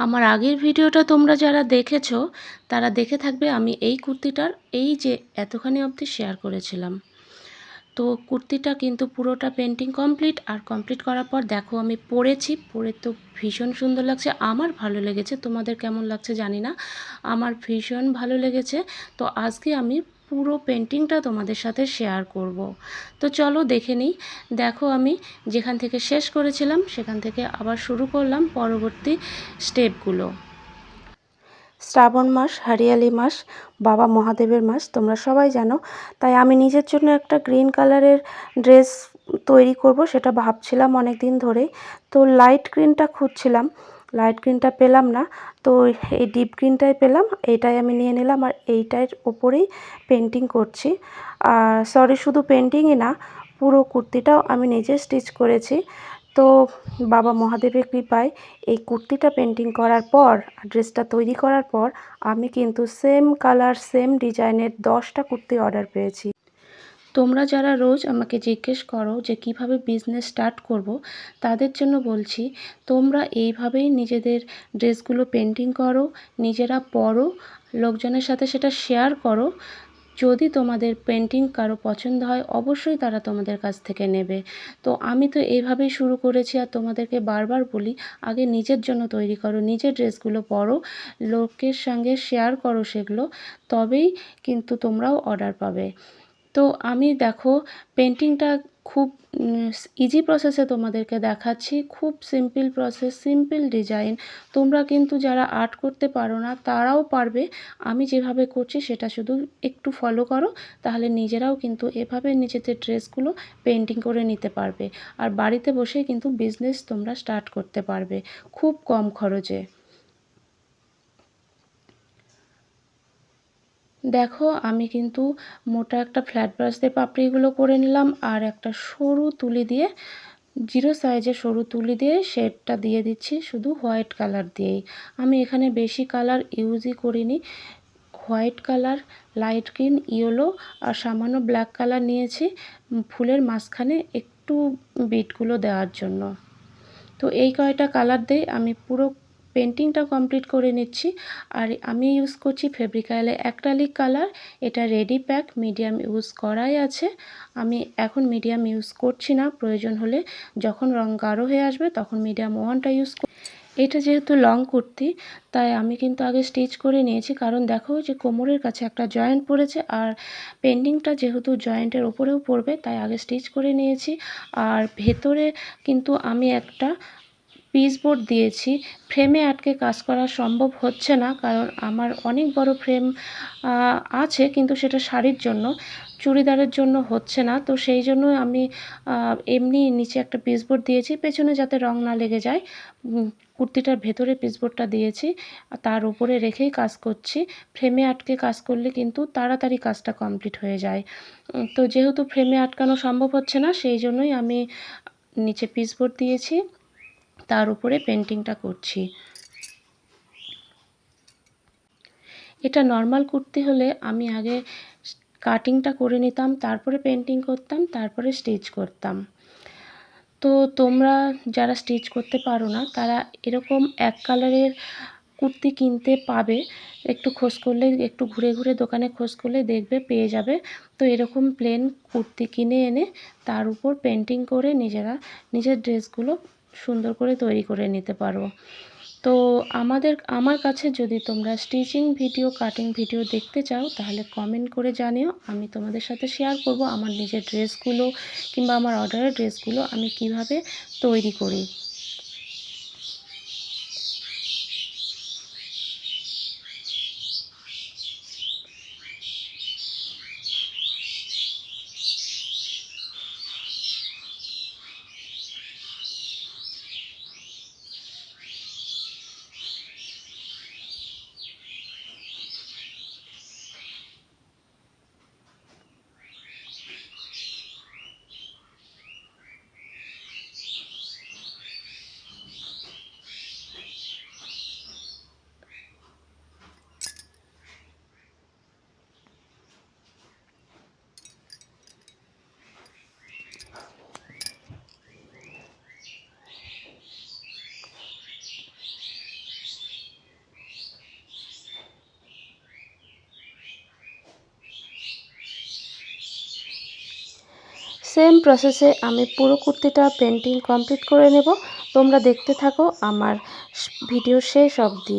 আমার আগের ভিডিওটা তোমরা যারা দেখেছো তারা দেখে থাকবে আমি এই কুর্তিটার এই যে এতখানি অবধি শেয়ার করেছিলাম। তো কুর্তিটা কিন্তু পুরোটা পেন্টিং কমপ্লিট, আর কমপ্লিট করার পর দেখো আমি পরেছি, পরে তো ভীষণ সুন্দর লাগছে, আমার ভালো লেগেছে। তোমাদের কেমন লাগছে জানি না, আমার ভীষণ ভালো লেগেছে। তো আজকে আমি পুরো পেন্টিংটা তোমাদের সাথে শেয়ার করব। তো চলো দেখে নিই। দেখো আমি যেখান থেকে শেষ করেছিলাম সেখান থেকে আবার শুরু করলাম পরবর্তী স্টেপগুলো। শ্রাবণ মাস, হরিয়ালি মাস, বাবা মহাদেবের মাস, তোমরা সবাই জানো। তাই আমি নিজের জন্য একটা গ্রিন কালারের ড্রেস তৈরি করব, সেটা ভাবছিলাম অনেক দিন ধরেই। তো লাইট গ্রিনটা খুঁজছিলাম, লাইট গ্রিনটা পেলাম না, তো এই ডিপ গ্রিনটাই পেলাম, এইটাই আমি নিয়ে নিলাম। আর এইটার ওপরেই পেন্টিং করছি। আর সরি, শুধু পেন্টিংই না, পুরো কুর্তিটাও আমি নিজে স্টিচ করেছি। তো বাবা মহাদেবের কৃপায় এই কুর্তিটা পেন্টিং করার পর, ড্রেসটা তৈরি করার পর, আমি কিন্তু সেম কালার সেম ডিজাইনের 10টা কুর্তি অর্ডার পেয়েছি। তোমরা যারা রোজ আমাকে জিজ্ঞেস করো যে কিভাবে বিজনেস স্টার্ট করব, তাদের জন্য বলছি, তোমরা এইভাবেই নিজেদের ড্রেসগুলো পেন্টিং করো, নিজেরা পরো, লোকজনের সাথে সেটা শেয়ার করো। যদি তোমাদের পেন্টিং কারো পছন্দ হয় অবশ্যই তারা তোমাদের কাছ থেকে নেবে। তো আমি তো এইভাবেই শুরু করেছি, আর তোমাদেরকে বারবার বলি, আগে নিজের জন্য তৈরি করো, নিজের ড্রেসগুলো পরো, লোকের সঙ্গে শেয়ার করো সেগুলো, তবেই কিন্তু তোমরাও অর্ডার পাবে। তো আমি দেখো পেন্টিংটা খুব ইজি প্রসেসে তোমাদেরকে দেখাচ্ছি, খুব সিম্পল প্রসেস, সিম্পল ডিজাইন। তোমরা কিন্তু যারা আর্ট করতে পারো না তারাও পারবে। আমি যেভাবে করছি সেটা শুধু একটু ফলো করো, তাহলে নিজেরাও কিন্তু এভাবে নিজেদের ড্রেসগুলো পেন্টিং করে নিতে পারবে। আর বাড়িতে বসেই কিন্তু বিজনেস তোমরা স্টার্ট করতে পারবে খুব কম খরচে। দেখো আমি কিন্তু মোটা একটা ফ্ল্যাট ব্রাশ দিয়ে পাপড়িগুলো করে নিলাম, আর একটা সরু তুলি দিয়ে, জিরো সাইজের সরু তুলি দিয়ে শেপটা দিয়ে দিচ্ছি শুধু হোয়াইট কালার দিয়েই। আমি এখানে বেশি কালার ইউজই করিনি, white colour, light green, yellow আর সামান্য ব্ল্যাক কালার নিয়েছি ফুলের মাঝখানে একটু বিটগুলো দেওয়ার জন্য। তো এই কয়টা কালার দিয়ে আমি পুরো পেন্টিংটা কমপ্লিট করে নিচ্ছি। আর আমি ইউজ করছি ফেব্রিকালে অ্যাক্রিলিক কালার, এটা রেডি প্যাক, মিডিয়াম ইউজ করাই আছে। আমি এখন মিডিয়াম ইউজ করছি না, প্রয়োজন হলে যখন রং গাঢ় হয়ে আসবে তখন মিডিয়াম ওয়ানটা ইউজ। এটা যেহেতু লং কুর্তি তাই আমি কিন্তু আগে স্টিচ করে নিয়েছি, কারণ দেখো যে কোমরের কাছে একটা জয়েন্ট পড়েছে, আর পেন্টিংটা যেহেতু জয়েন্টের ওপরেও পড়বে তাই আগে স্টিচ করে নিয়েছি। আর ভেতরে কিন্তু আমি একটা পিস বোর্ড দিয়েছি, ফ্রেমে আটকে কাজ করা সম্ভব হচ্ছে না, কারণ আমার অনেক বড় ফ্রেম আছে, কিন্তু সেটা শাড়ির জন্য, চুড়িদারের জন্য হচ্ছে না। তো সেই জন্য আমি এমনি নিচে একটা পিস বোর্ড দিয়েছি, পেছনে যাতে রং না লেগে যায়। কুর্তিটার ভেতরে পিস বোর্ডটা দিয়েছি, তার উপরে রেখেই কাজ করছি। ফ্রেমে আটকে কাজ করলে কিন্তু তাড়াতাড়ি কাজটা কমপ্লিট হয়ে যায়। তো যেহেতু ফ্রেমে আটকানো সম্ভব হচ্ছে না, সেই জন্যই আমি নিচে পিস বোর্ড দিয়েছি, তার উপরে পেন্টিংটা করছি। এটা নর্মাল কুর্তি হলে আমি আগে কাটিংটা করে নিতাম, তারপরে পেন্টিং করতাম, তারপরে স্টিচ করতাম। তো তোমরা যারা স্টিচ করতে পারো না তারা এরকম এক কালারের কুর্তি কিনতে পাবে, একটু খোঁজ করলে, একটু ঘুরে ঘুরে দোকানে খোঁজ করলে দেখবে পেয়ে যাবে। তো এরকম প্লেন কুর্তি কিনে এনে তার উপর পেন্টিং করে নিজেরা নিজের ড্রেসগুলো সুন্দর করে তৈরি করে নিতে পারো। তো আমার কাছে যদি তোমরা স্টিচিং ভিডিও, কাটিং ভিডিও দেখতে চাও তাহলে কমেন্ট করে জানিও, আমি তোমাদের সাথে শেয়ার করব আমার নিজের ড্রেসগুলো কিংবা আমার অর্ডারের ড্রেসগুলো আমি কিভাবে তৈরি করি। সেম প্রসেসে আমি পুরো কুর্তিটা পেন্টিং কমপ্লিট করে নেব। তোমরা দেখতে থাকো আমার ভিডিও শেষ অবধি।